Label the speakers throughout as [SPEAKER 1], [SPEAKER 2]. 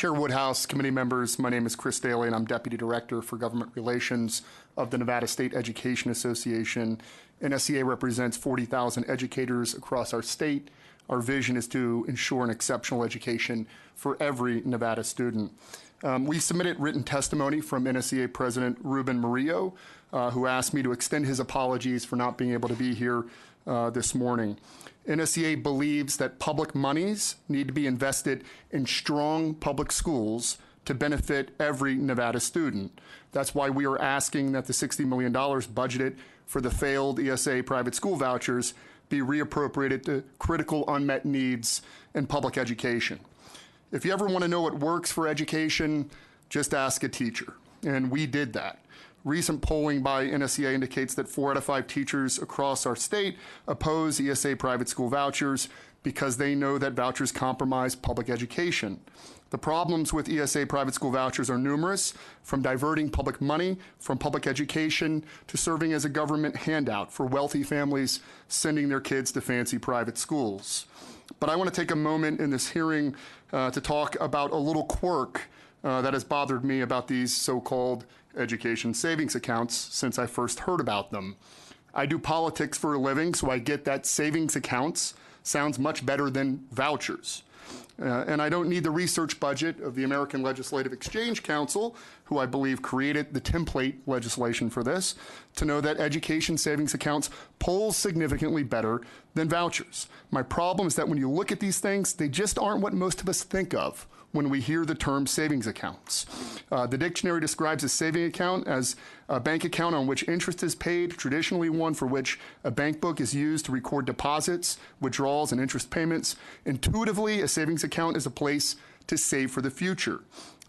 [SPEAKER 1] Chair Woodhouse, committee members, my name is Chris Daly, and I'm Deputy Director for Government Relations of the Nevada State Education Association. NSEA represents 40,000 educators across our state. Our vision is to ensure an exceptional education for every Nevada student. We submitted written testimony from NSEA President Ruben Murillo, who asked me to extend his apologies for not being able to be here this morning. NSEA believes that public monies need to be invested in strong public schools to benefit every Nevada student. That's why we are asking that the $60 million budgeted for the failed ESA private school vouchers be reappropriated to critical unmet needs in public education. If you ever want to know what works for education, just ask a teacher, and we did that. Recent polling by NSEA indicates that 4 out of 5 teachers across our state oppose ESA private school vouchers because they know that vouchers compromise public education. The problems with ESA private school vouchers are numerous, from diverting public money from public education to serving as a government handout for wealthy families sending their kids to fancy private schools. But I want to take a moment in this hearing to talk about a little quirk that has bothered me about these so-called education savings accounts since I first heard about them. I do politics for a living, so I get that savings accounts sounds much better than vouchers. And I don't need the research budget of the American Legislative Exchange Council, who I believe created the template legislation for this, to know that education savings accounts poll significantly better than vouchers. My problem is that when you look at these things, they just aren't what most of us think of when we hear the term savings accounts. The dictionary describes a saving account as a bank account on which interest is paid, traditionally one for which a bank book is used to record deposits, withdrawals, and interest payments. Intuitively, a savings account is a place to save for the future.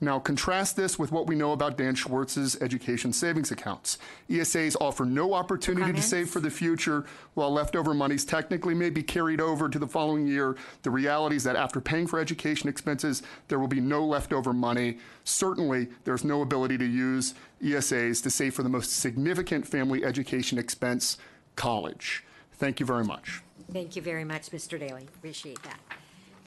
[SPEAKER 1] Now, contrast this with what we know about Dan Schwartz's education savings accounts. ESAs offer no opportunity to save for the future, while leftover monies technically may be carried over to the following year. The reality is that after paying for education expenses, there will be no leftover money. Certainly, there's no ability to use ESAs to save for the most significant family education expense, college. Thank you very much.
[SPEAKER 2] Thank you very much, Mr. Daly. Appreciate that.